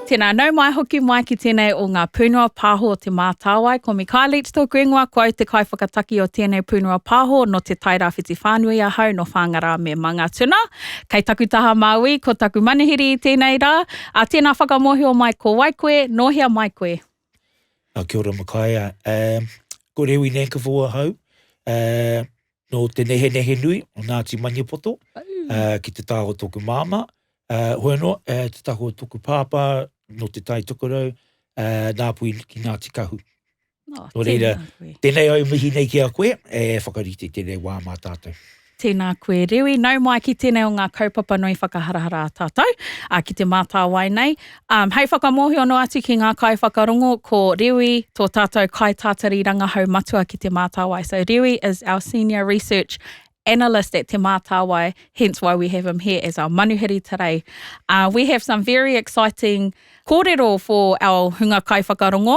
Tēnā nau mai hoki mai ki tēnei o ngā pūnua pāho o te mātāwai. Ko mi Kailits tōku ingoa, ko au te kaiwhakataki o tēnei pūnua pāho no te tairāwhiti whānui ahau no whāngara me manga tuna. Kei taku taha Māui, ko taku manihiri i tēnei rā. Tēnā whakamohio mai ko Waikoe, nohea mai koe. Kia ora makaia. Ko Rewi Nankivell ahau. No te nehe nui o Ngāti Maniapoto. Ki te tāho tōku māma. Hoi anō, te taho tōku pāpā, no te tai tukurau, nāpui ki Ngāti Kahu. No reira, tēnei au mihi nei ki a koe, whakarite tēnei wā mā tātou. Tēnā koe Rewi, nau mai ki tēnei o ngā kaupapa nui whakaharahara a tātou, ki te mātāwai nei. Hei whakamohio no atu ki ngā kai whakarongo, ko Rewi, tō tātou kai tātari rangahau matua ki te mātāwai. So Rewi is our senior research analyst at Te Mātāwai, hence why we have him here as our manuhiri today. We have some very exciting kōrero for our hunga kai whakarongo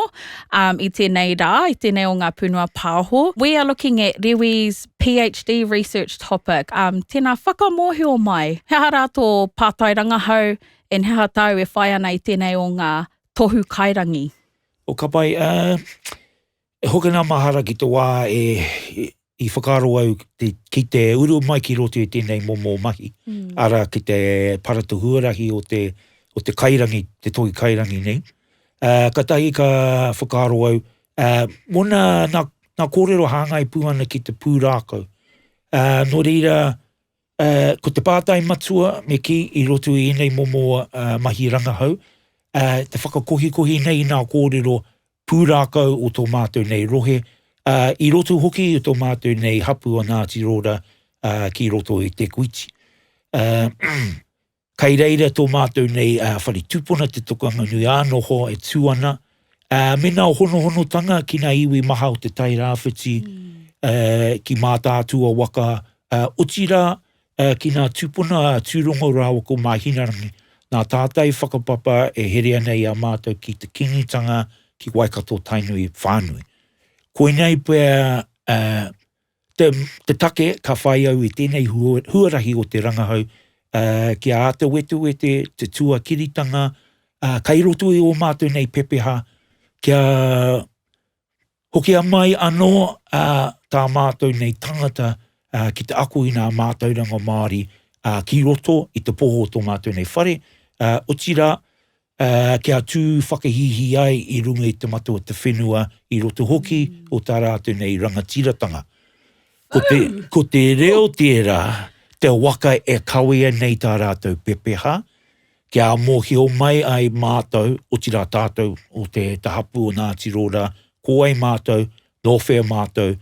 I tēnei rā, I tēnei o ngā pūnua pāho. We are looking at Rewi's PhD research topic. Tēnā whakamohio mai, hea rātō pātai rangahau, and hea tau e whai ana I tēnei o ngā tohu Kairangi. O ka pai, hokana mahara ki te wā I whakaro au ki te uru mai ki roto I tēnei momo mahi. Ara ki te paratuhuarahi o te Kairangi, te tohi Kairangi nei. Ka tahi ka whakaro au, mona nā kōrero hāngai pūana ki te pūrākau. No reira, ko te pātai matua me ki I roto I nei momo mahi rangahau, te whakakohi nei nā kōrero pūrākau o tō mātou nei rohe, I roto hoki I tō mātou nei hapu o Ngāti Rora ki roto I te kuiti. Kei reira tō mātou nei whare tūpuna te tokanga nui ānoho e tūana. Mena o hono tanga ki nā iwi maha o te tai rāwhiti ki mā tātua waka otira ki nā tūpuna tūrongo rāwa ko mahinarangi. Nā tātai whakapapa e herea nei a mātou ki te kingitanga ki Waikato tainui whānui. Koe nei pēr te take ka whai au I tēnei huarahi o te rangahau ki a ata wetu e te tua kiritanga kai roto I o mātou nei pepeha kia hoki a mai anō tā mātou nei tangata ki te ako I nā mātauranga Māori ki roto I te poho tō mātou nei whare o tira kia tū whakahihi ai I runga I te matua te whenua I roto hoki o tā rātou nei rangatiratanga. Ko te reo tērā, te waka e kawea nei tā rātou pepeha, kia mōhio mai ai mātou, o tira tātou o te tahapu o Ngāti Rora, ko ai mātou, nōwhea mātou,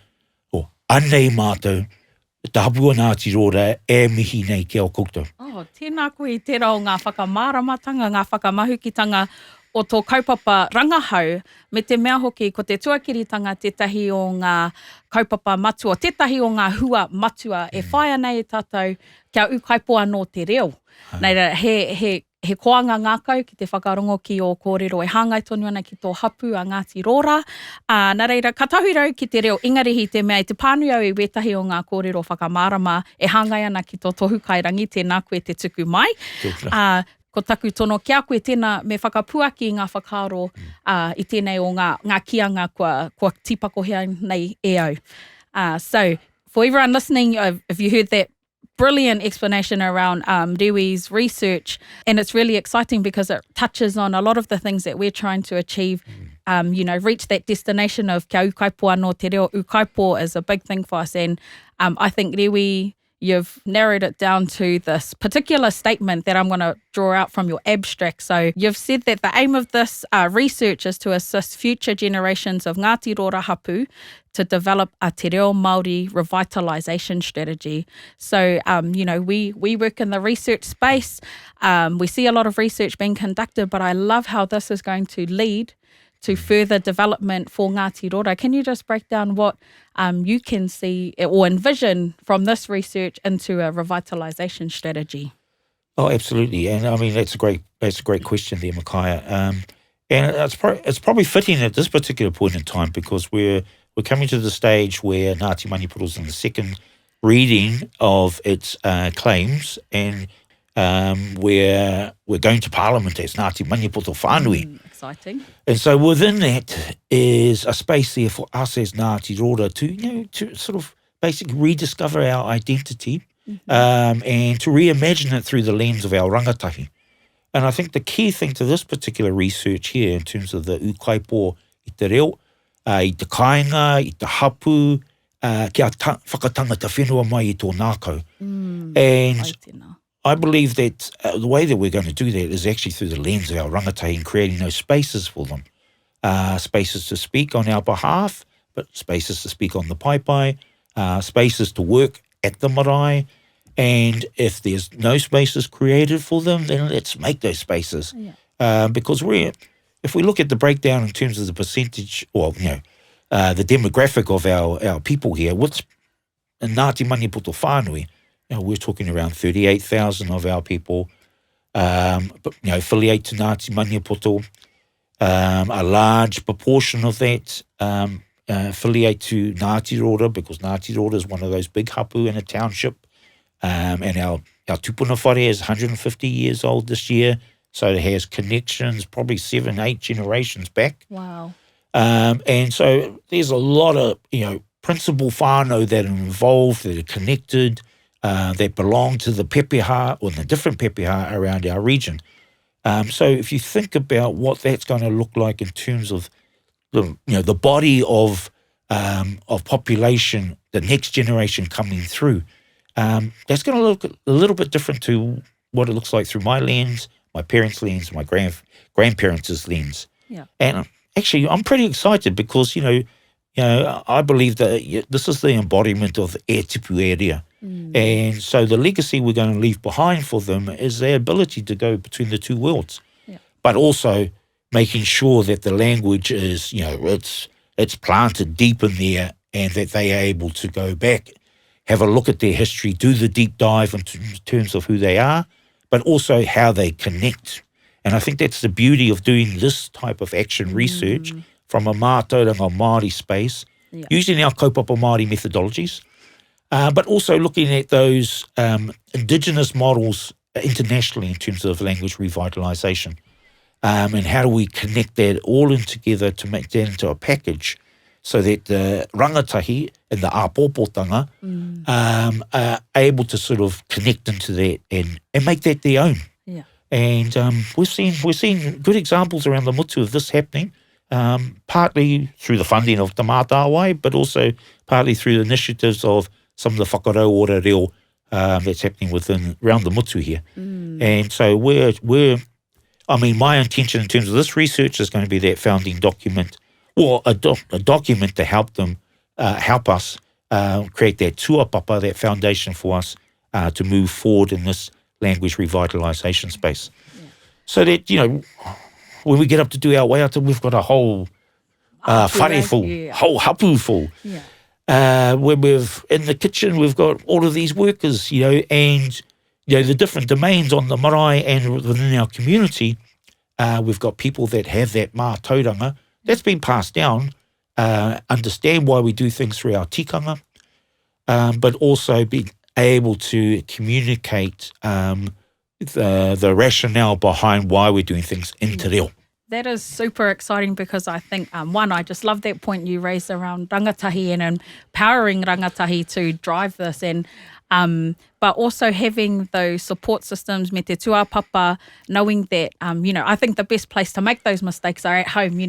o anei mātou, tahapu o Ngāti Rora e mihi nei kia o koutou. Tēnā koe I tērā o ngā whakamāramatanga, ngā whakamahukitanga o tō kaupapa rangahau, me te mea hoki ko te tuakiritanga tētahi o ngā kaupapa matua, tētahi o ngā hua matua e whaia nei tātou kia ukaipoa no te reo. Neira, he koanga ngākau ki te whakarongo ki o kōrero e hāngai tonu ana ki tō hapu a Ngāti Rora. Nā reira, ka tahu rau ki te reo ingarihi te mea I te pānui au I wetahi o ngā kōrero whakamārama e hāngai ana ki tō tohu Kairangi, tēnā koe te tuku mai. Ko taku tono kia koe tēnā me whakapuaki ngā whakaro I tēnei o ngā kianga kua tipakohea nei e au. So, for everyone listening, if you heard that brilliant explanation around Rewi's research, and it's really exciting because it touches on a lot of the things that we're trying to achieve, reach that destination of kia ukaipoa no te reo. Ukaipo is a big thing for us, and I think Rewi, you've narrowed it down to this particular statement that I'm going to draw out from your abstract. So you've said that the aim of this research is to assist future generations of Ngāti Rora hapu to develop a te reo Māori revitalisation strategy. So, we work in the research space. We see a lot of research being conducted, but I love how this is going to lead to further development for Ngāti Rora. Can you just break down what you can see or envision from this research into a revitalisation strategy? Oh, absolutely. And I mean, that's a great question there, Micaiah. And it's probably fitting at this particular point in time because we're coming to the stage where Ngāti Maniapoto is in the second reading of its claims, and where we're going to Parliament as Ngāti Maniapoto Whānui. Exciting. And so within that is a space there for us as Ngāti Rora to sort of basically rediscover our identity and to reimagine it through the lens of our rangatahi. And I think the key thing to this particular research here in terms of the ukaipo i te reo, i te kāinga, i te hapu, kia whakatangata whenua mai i tō nākau. And I believe that the way that we're going to do that is actually through the lens of our rangatahi and creating those spaces for them. Spaces to speak on our behalf, but spaces to speak on the paipai, spaces to work at the marae. And if there's no spaces created for them, then let's make those spaces. Because if we look at the breakdown in terms of the percentage, or the demographic of our people here, what's in Ngāti Maniapoto Whānui, we're talking around 38,000 of our people, affiliate to Ngāti Maniapoto. A large proportion of that affiliate to Ngāti Rora, because Ngāti Rora is one of those big hapu in a township. And our tupuna whare is 150 years old this year, so it has connections probably 7-8 generations back. Wow. And so there's a lot of, principal whānau that are involved, that are connected, that belong to the pepeha or the different pepeha around our region. So if you think about what that's going to look like in terms of the body of population, the next generation coming through, that's going to look a little bit different to what it looks like through my lens, my parents' lens, my grandparents' lens. Yeah. And actually, I'm pretty excited because, I believe that this is the embodiment of the e tipu area. And so the legacy we're going to leave behind for them is their ability to go between the two worlds. But also making sure that the language is, it's planted deep in there and that they are able to go back, have a look at their history, do the deep dive in terms of who they are, but also how they connect. And I think that's the beauty of doing this type of action research from a mātauranga Māori space, using our kaupapa Māori methodologies, but also looking at those indigenous models internationally in terms of language revitalisation. And how do we connect that all in together to make that into a package so that the rangatahi and the āpōpōtanga are able to sort of connect into that and make that their own. Yeah. And we're seeing good examples around the mutu of this happening, partly through the funding of Te Mātāwai, but also partly through the initiatives of some of the whakarau ora reo that's happening around the mutu here. And so my intention in terms of this research is going to be that founding document, or a document to help them, help us create that tuapapa, that foundation for us to move forward in this language revitalisation space. So that, when we get up to do our waiata, we've got a whole whare full, whole hapu full. When in the kitchen, we've got all of these workers, and the different domains on the marae and within our community, we've got people that have that mātauranga that's been passed down, understand why we do things through our tikanga, but also be able to communicate the rationale behind why we're doing things in te reo. That is super exciting because I think, I just love that point you raised around rangatahi and empowering rangatahi to drive this, and but also having those support systems, me te tuapapa, knowing that, I think the best place to make those mistakes are at home,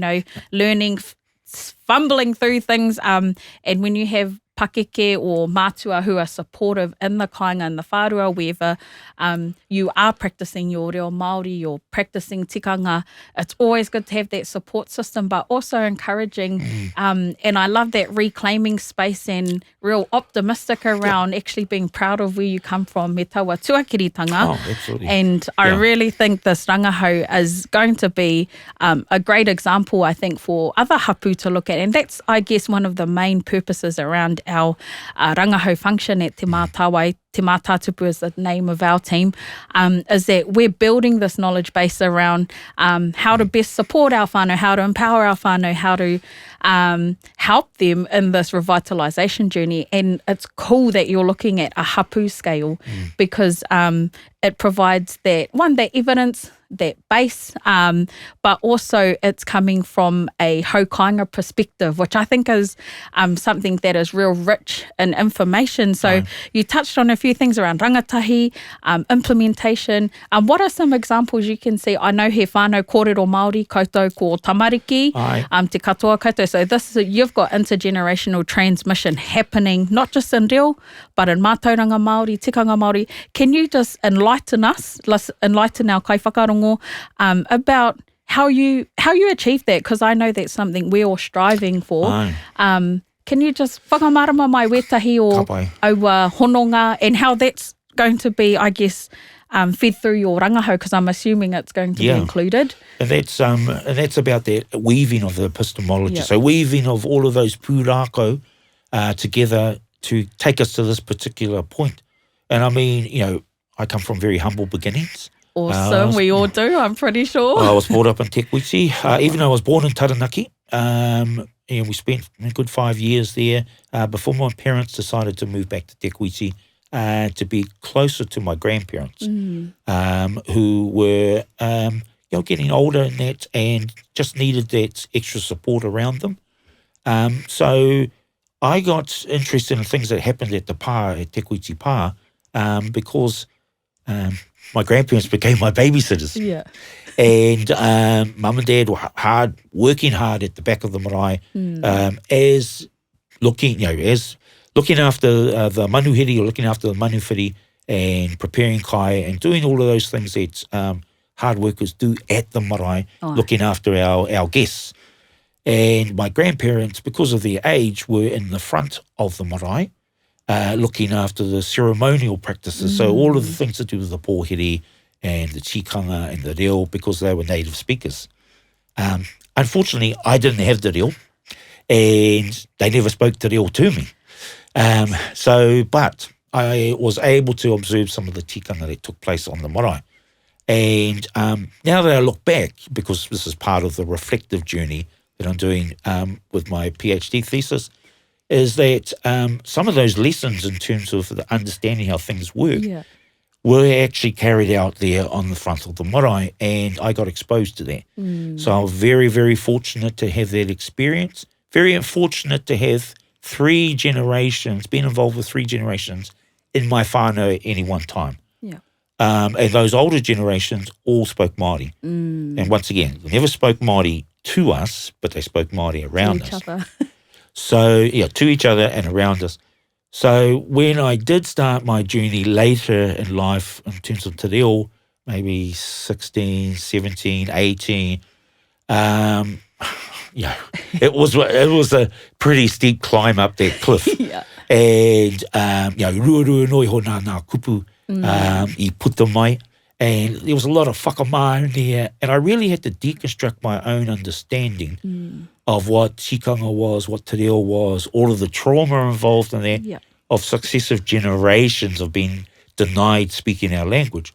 learning, fumbling through things, and when you have pakeke or mātua who are supportive in the kāinga and the whārua, wherever you are practicing your reo Māori, you're practicing tikanga, it's always good to have that support system, but also encouraging, and I love that reclaiming space and real optimistic around actually being proud of where you come from, me taua tuakiritanga. Oh, absolutely. And I really think this rangahau is going to be a great example, I think, for other hapu to look at, and that's, I guess, one of the main purposes around our rangahau function at Te Mātāwai, Te Mātātupu is the name of our team, is that we're building this knowledge base around how to best support our whānau, how to empower our whānau, how to help them in this revitalisation journey. And it's cool that you're looking at a hapu scale because it provides that evidence, that base, but also it's coming from a haukainga perspective, which I think is something that is real rich in information. So you touched on a few things around rangatahi, implementation. What are some examples you can see? I know he whānau kōrero Māori, koutou ko tamariki, te katoa koutou. So you've got intergenerational transmission happening, not just in reo, but in mātauranga Māori, tikanga Māori. Can you just enlighten us, enlighten our kaiwhakarongo about how you achieve that? Because I know that's something we're all striving for. Can you just whakamarama mai wetahi o aua hononga and how that's going to be, I guess, fed through your rangahau, because I'm assuming it's going to be included. And that's about that weaving of the epistemology. So weaving of all of those pūrākau together to take us to this particular point. And I mean, you know, I come from very humble beginnings. Awesome, we all do, I'm pretty sure. I was brought up in Te Kuiti, even though I was born in Taranaki. And we spent a good 5 years there before my parents decided to move back to Te Kuiti to be closer to my grandparents, who were getting older and that, and just needed that extra support around them. So I got interested in things that happened at the pā, at Te Kuiti pā, because my grandparents became my babysitters. Yeah. And mum and dad were working hard at the back of the marae, as looking after the manuhiri, or looking after the manuwhiri, and preparing kai, and doing all of those things that hard workers do at the marae, looking after our guests. And my grandparents, because of their age, were in the front of the marae, looking after the ceremonial practices. So all of the things to do with the pōhiri and the tikanga and the reo, because they were native speakers. Unfortunately, I didn't have the reo, and they never spoke the reo to me. But I was able to observe some of the tikanga that took place on the marae. And now that I look back, because this is part of the reflective journey that I'm doing with my PhD thesis, is that some of those lessons in terms of the understanding how things work were actually carried out there on the front of the marae, and I got exposed to that. So I'm very, very fortunate to have that experience, very fortunate to have 3 generations, been involved with 3 generations in my whānau at any one time. And those older generations all spoke Māori. And once again, they never spoke Māori to us, but they spoke Māori around us. So, to each other and around us. So when I did start my journey later in life in terms of te reo, maybe 16, 17, 18, it was a pretty steep climb up that cliff. And, rua noi ho nā kupu, I puta mai. And there was a lot of whakamā in there. And I really had to deconstruct my own understanding of what tikanga was, what te reo was, all of the trauma involved in there, of successive generations of being denied speaking our language.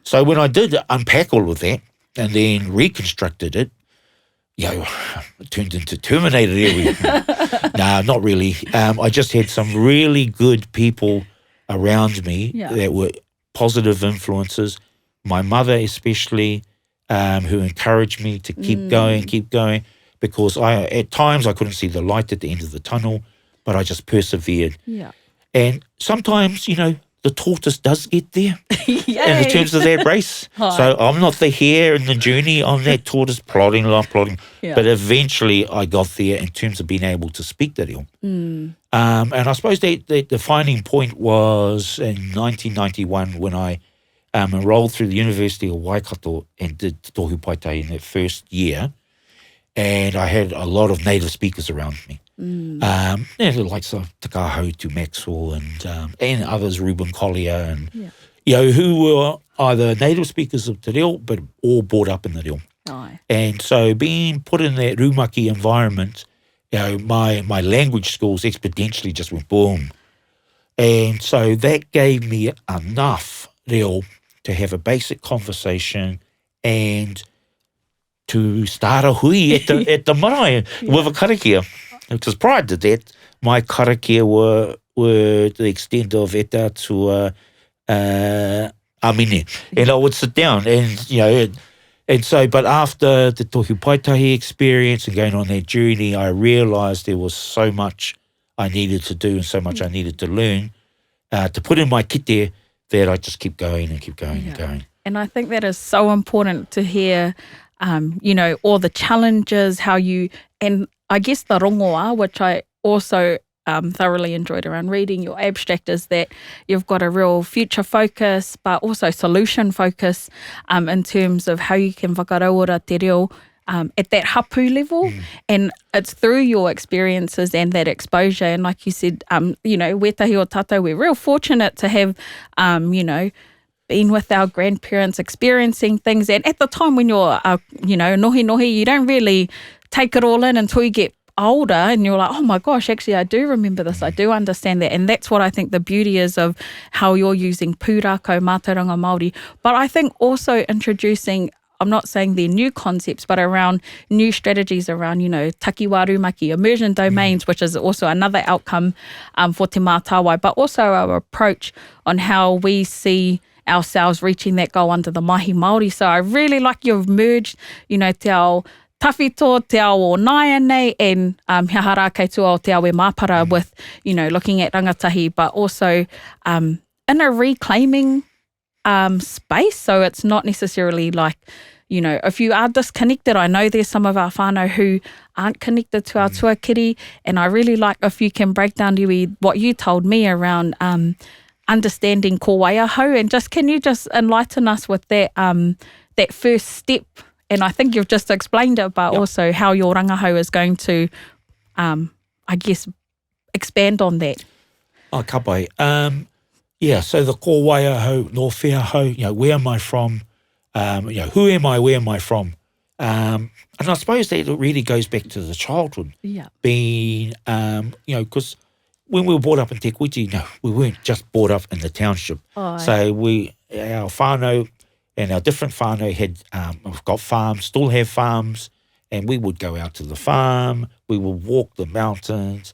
So when I did unpack all of that and then reconstructed it, it turned into Terminator Rewi. No, not really. I just had some really good people around me that were positive influences. My mother especially, who encouraged me to keep going, because at times I couldn't see the light at the end of the tunnel, but I just persevered. And sometimes, the tortoise does get there in terms of that race. So I'm not the hare in the journey. I'm that tortoise plodding along. But eventually I got there in terms of being able to speak the reo. And I suppose that the defining point was in 1991 when I enrolled through the University of Waikato and did Tohu Paitai in that first year. And I had a lot of native speakers around me. The likes of Te Kahautu Maxwell and others, Ruben Collier, and who were either native speakers of te reo, but all brought up in the reo. And so being put in that rumaki environment my language skills exponentially just went boom. And so that gave me enough reo to have a basic conversation and to start a hui at the marae with a karakia. Because prior to that, my karakia were the extent of eta to amine. And I would sit down and, and so, but after the Tohu Paitahi experience and going on that journey, I realised there was so much I needed to do and so much I needed to learn to put in my kite that I just keep going and keep going and going. And I think that is so important to hear, all the challenges, how you, and I guess the rongoa, which I also thoroughly enjoyed around reading your abstract, is that you've got a real future focus, but also solution focus in terms of how you can whakaraura te reo at that hapu level. And it's through your experiences and that exposure. And like you said, wetahi o tātou, we're real fortunate to have, been with our grandparents, experiencing things. And at the time when you're, nohi, you don't really take it all in until you get older and you're like, oh my gosh, actually I do remember this, I do understand that. And that's what I think the beauty is of how you're using pūrākau mātauranga Māori. But I think also introducing, I'm not saying they're new concepts, but around new strategies around, takiwaru maki, immersion domains, which is also another outcome for te mātāwai, but also our approach on how we see ourselves reaching that goal under the mahi Māori. So I really like you've merged, te ao tawhito, te ao o naianei, and he hara keitua o te ao e māpara with, looking at rangatahi, but also in a reclaiming space. So it's not necessarily like, if you are disconnected, I know there's some of our whānau who aren't connected to our tuakiri, and I really like if you can break down Rewi, what you told me around understanding ko waiahau, and can you just enlighten us with that that first step? And I think you've just explained it, but also how your rangahau is going to, expand on that. Oh, ka pai. So the ko waiahau, no whiahau, where am I from? Who am I, where am I from? And I suppose that really goes back to the childhood. Yeah. Being, because when we were brought up in Te Kuiti, we weren't just brought up in the township. Oh, so our whānau and our different whānau had, we've got farms, still have farms, and we would go out to the farm, we would walk the mountains,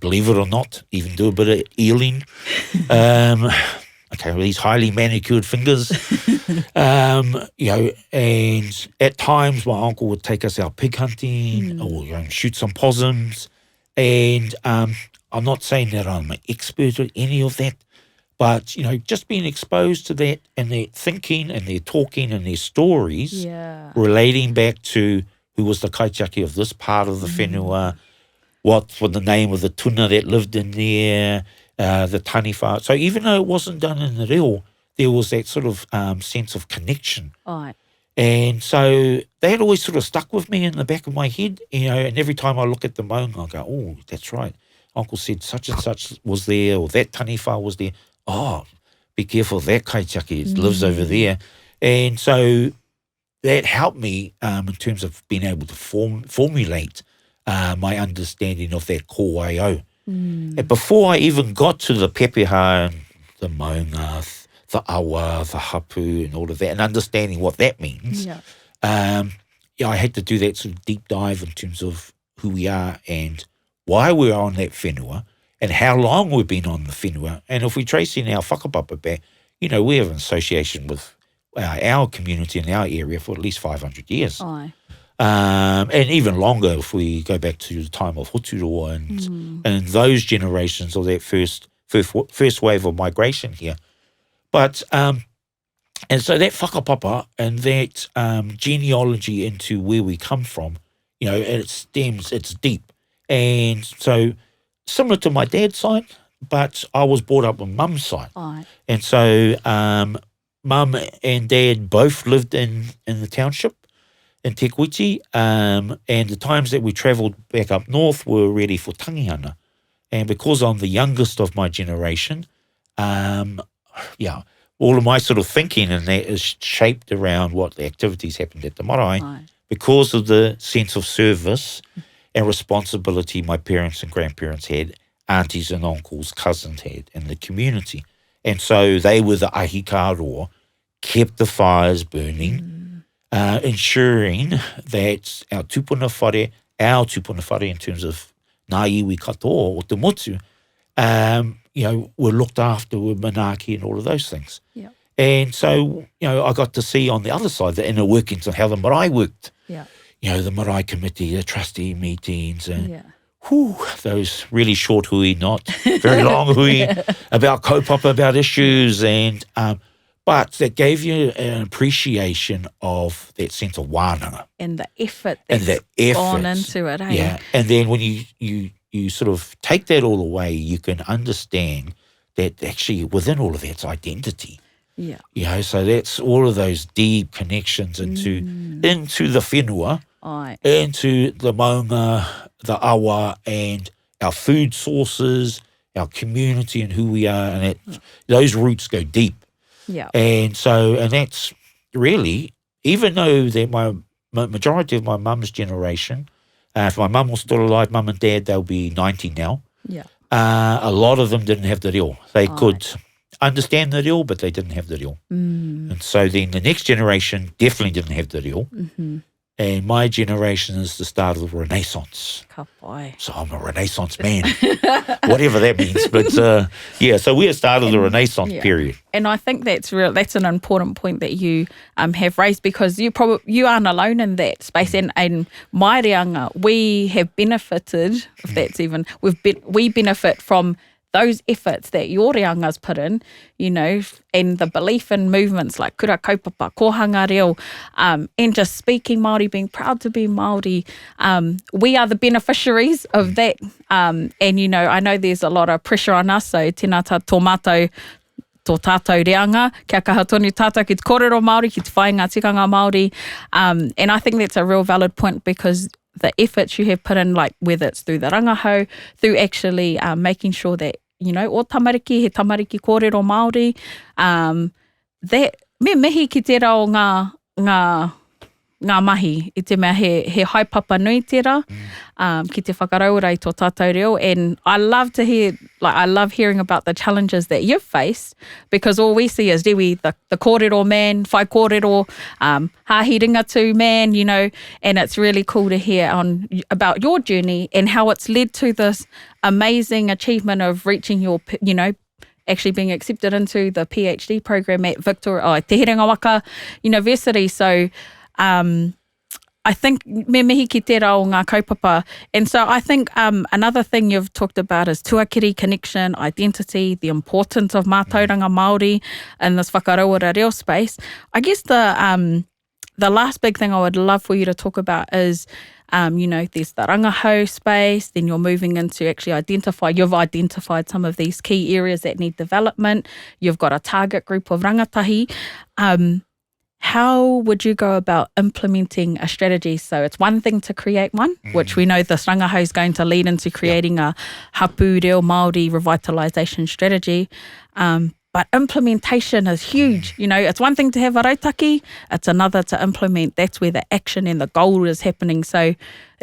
believe it or not, even do a bit of eeling. These highly manicured fingers. And at times my uncle would take us out pig hunting or shoot some possums. And I'm not saying that I'm an expert at any of that, but, just being exposed to that and their thinking and their talking and their stories relating back to who was the kaitiaki of this part of the whenua, what was the name of the tuna that lived in there, the taniwha. So even though it wasn't done in the reo, there was that sort of sense of connection. Right. And so that always sort of stuck with me in the back of my head, and every time I look at the maunga, I go, oh, that's right. Uncle said such and such was there, or that taniwha was there. Oh, be careful, that kaitiaki lives over there. And so that helped me in terms of being able to formulate my understanding of that kōwaio. And before I even got to the pepeha and the maunga, the awa, the hapu and all of that, and understanding what that means, I had to do that sort of deep dive in terms of who we are and why we're on that whenua and how long we've been on the whenua. And if we trace in our whakapapa back, we have an association with our community in our area for at least 500 years. Aye. And even longer if we go back to the time of Hoturoa and those generations or that first wave of migration here. But and so that whakapapa and that genealogy into where we come from, it's deep. And so similar to my dad's side, but I was brought up on mum's side. Aye. And so mum and dad both lived in the township in Te Kuiti, and the times that we travelled back up north were really for tangihana. And because I'm the youngest of my generation, all of my sort of thinking and that is shaped around what the activities happened at the marae because of the sense of service and responsibility my parents and grandparents had, aunties and uncles, cousins had in the community. And so they were the ahi ka roa, kept the fires burning, ensuring that our tupuna whare in terms of ngā iwi katoa o te motu, were looked after with manaaki and all of those things. Yeah. And so, I got to see on the other side the inner workings of how the marae worked. Yeah. The marae committee, the trustee meetings, and Yeah. those really short hui, not very long hui, about kaupapa, about issues, and but that gave you an appreciation of that sense of wānanga. And the effort that's gone into it, eh? Yeah, and then when you sort of take that all away, you can understand that actually within all of that's identity. Yeah. So that's all of those deep connections into the whenua, into the maunga, the awa, and our food sources, our community and who we are, and those roots go deep. Yeah. And that's really, even though that my majority of my mum's generation, if my mum was still alive, mum and dad, they'll be 90 now. Yeah. A lot of them didn't have the reo. They could understand the reo, but they didn't have the reo. And so then the next generation definitely didn't have the reo. And my generation is the start of the Renaissance. Ka pai. So I'm a Renaissance man, whatever that means. But so we're started the Renaissance period. And I think that's an important point that you have raised, because you aren't alone in that space. And my reanga, we have benefited, if that's even, we benefit from those efforts that your reangas put in, and the belief in movements like kura kaupapa, kohanga reo, and just speaking Māori, being proud to be Māori. We are the beneficiaries of that. And, I know there's a lot of pressure on us, so tēnā tō mātou, tō tātou reanga, kia kaha tonu tātou ki te kōrero Māori, ki te whāinga tikanga Māori. And I think that's a real valid point, because the efforts you have put in, like whether it's through the rangahau, through actually making sure that, o tamariki, he tamariki kōrero Māori, that me mihi ki te rao ngā mahi, i te mea he haipapa nui tērā, ki te whakaraura i tō tātou reo. And I love to hear, I love hearing about the challenges that you've faced, because all we see is Rewi, the kōrero man, whai kōrero, hāhi ringatu man, and it's really cool to hear about your journey and how it's led to this amazing achievement of reaching your, actually being accepted into the PhD program at Te Herenga Waka University. So, I think me mihi ki te rao ngā kaupapa. And so I think another thing you've talked about is tuakiri, connection, identity, the importance of mātauranga Māori in this whakarawara reo space. I guess the last big thing I would love for you to talk about is, there's the rangahau space, then you're moving into actually you've identified some of these key areas that need development. You've got a target group of rangatahi. How would you go about implementing a strategy? So it's one thing to create one, which we know this rangahau is going to lead into creating a hapu reo Māori revitalisation strategy. But implementation is huge. It's one thing to have a rautaki, it's another to implement. That's where the action and the goal is happening. So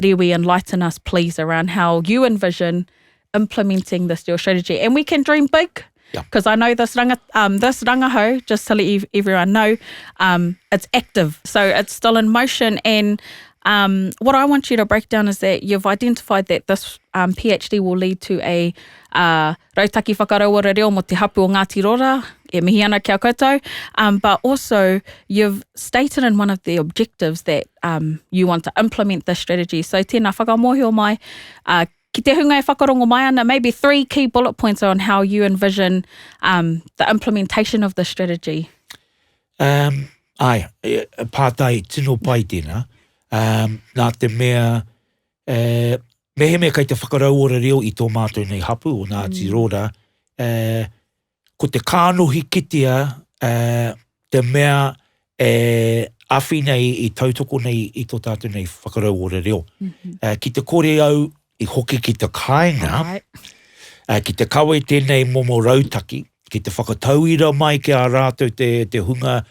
Rewi, enlighten us please around how you envision implementing this your strategy. And we can dream big. Because I know this rangahau, just to let everyone know, it's active, so it's still in motion. And what I want you to break down is that you've identified that this PhD will lead to a rautaki whakarawara reo mo te hapu o Ngāti Rora, e mihi ana kia koutou, but also you've stated in one of the objectives that you want to implement this strategy. So tēnā whakamohio mai, ki te hunga e whakarongo mai ana, maybe 3 key bullet points on how you envision the implementation of the strategy. Pātai tino pai tēnā, nā te mea, meheme kai te whakarauora reo i tō mātou nei hapu o Ngāti Rora, ko te kānohi kitea, te mea awhi nei i tautoko nei i tō tātou nei whakarauora reo. Ki te kore au, i hoki ki te kāinga, ki te kawe tēnei momo rautaki, ki te whakatauira mai ki a rātou te hunga,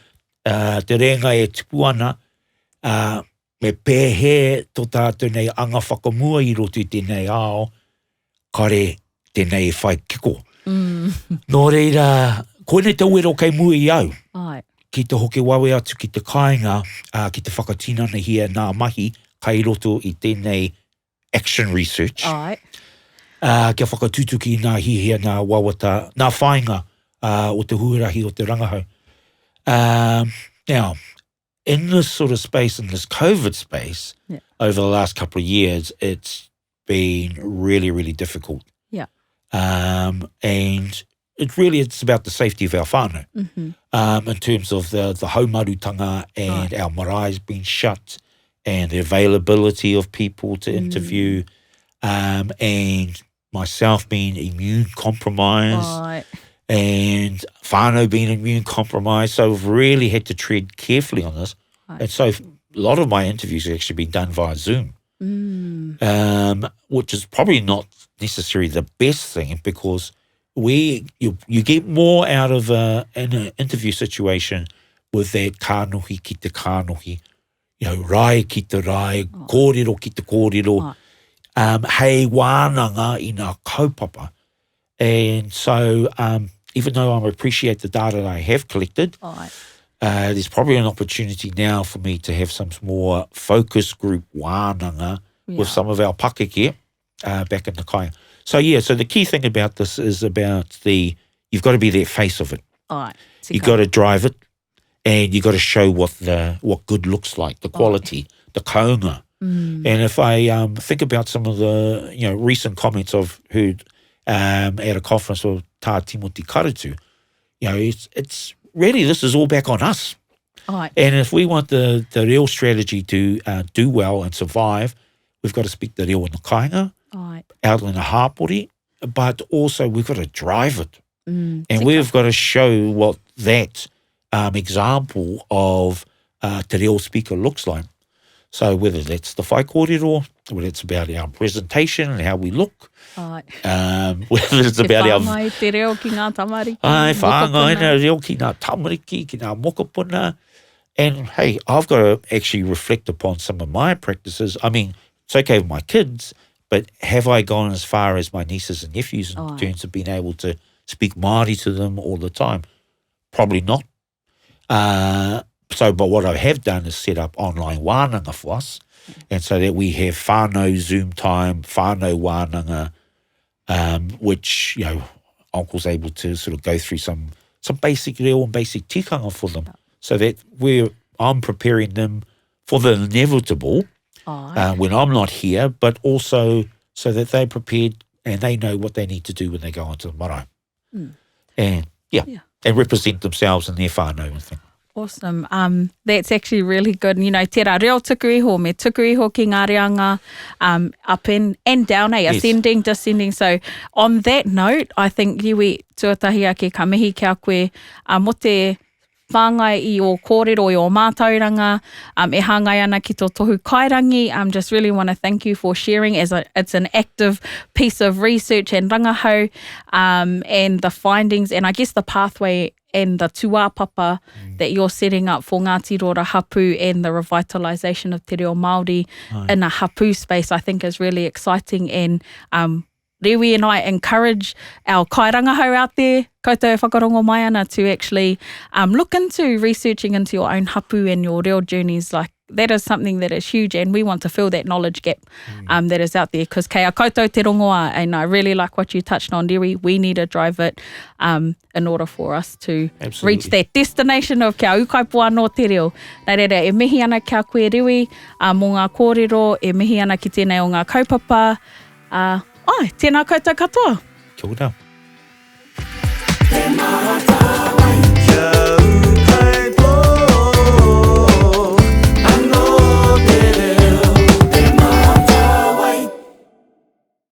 te renga e tupu ana, me pēhe tō tātou nei anga whakamua I roto I tēnei ao, kare tēnei whai kiko. Nō reira, koene te uero kei mua I au. Ai. Ki te hoke wawe atu ki te kāinga, ki te whakatinana hia nā mahi, kai roto I tēnei action research. Ai. Kia whakatutuki nā hihia nā wawata, nā whainga o te huarahi o te rangahau. Now, in this sort of space, in this COVID space, over the last couple of years, it's been really, really difficult. Yeah. And it's about the safety of our whānau. In terms of the haumarutanga and our marae's been shut and the availability of people to interview and myself being immune compromised and whānau being immune compromised. So we've really had to tread carefully on this. And so a lot of my interviews have actually been done via Zoom, which is probably not necessarily the best thing because you get more out of in an interview situation with that kānohi ki te kānohi, rai ki te rai, kōrero ki te kōrero, hei wānanga I ngā kaupapa. And so even though I appreciate the data that I have collected, there's probably an opportunity now for me to have some more focus group wānanga with some of our pakeke back in the kai. So so the key thing about this is about you've got to be the face of it. You've got to drive it and you've got to show what good looks like, the quality, the kaunga. And if I think about some of the recent comments I've heard at a conference of Tā Timoti Karatu, it's really this is all back on us. And if we want the real strategy to do well and survive, we've got to speak the reo in the kāinga, out in the hāpori, but also we've got to drive it. And we've got to show what that example of te reo speaker looks like. So whether that's the whai kōrero, whether it's about our presentation and how we look, whether it's about our... Whāngai te reo ki ngā tamariki. Whāngai te reo ki ngā tamariki, ki ngā mokopuna. And hey, I've got to actually reflect upon some of my practices. I mean, it's okay with my kids, but have I gone as far as my nieces and nephews in terms of being able to speak Māori to them all the time? Probably not. But what I have done is set up online wānanga for us, and so that we have whānau Zoom time, whānau wānanga, which, Uncle's able to sort of go through some basic reo and basic tikanga for them, so that I'm preparing them for the inevitable when I'm not here, but also so that they're prepared and they know what they need to do when they go onto the marae. And and represent themselves and their whānau and things. Awesome. That's actually really good. Tērā reo tuku iho, me tuku iho ki ngā reanga, up and down, ascending, descending. So on that note, I think Rewi tuatahi ake ka mihi kia koe, mo te whāngai I o kōrero I o mātauranga, e hāngai ana ki tō tohu Kairangi. Just really want to thank you for sharing it's an active piece of research and rangahau, and the findings and I guess the pathway and the tuāpapa that you're setting up for Ngāti Rora hapu and the revitalisation of te reo Māori in a hapu space, I think is really exciting. And Rewi and I encourage our kairangahau out there, koutou e whakarongo mai ana, to actually look into researching into your own hapu and your reo journeys. Like, that is something that is huge, and we want to fill that knowledge gap that is out there, because kei a koutou te rongoa, and I really like what you touched on, Rewi. We need to drive it in order for us to reach that destination of kia ukaipua no te reo. Nā reira, e mihi ana kia koe Rewi, mō ngā kōrero, e mihi ana ki tēnei o ngā kaupapa. Tēnā koutou katoa. Kia ora.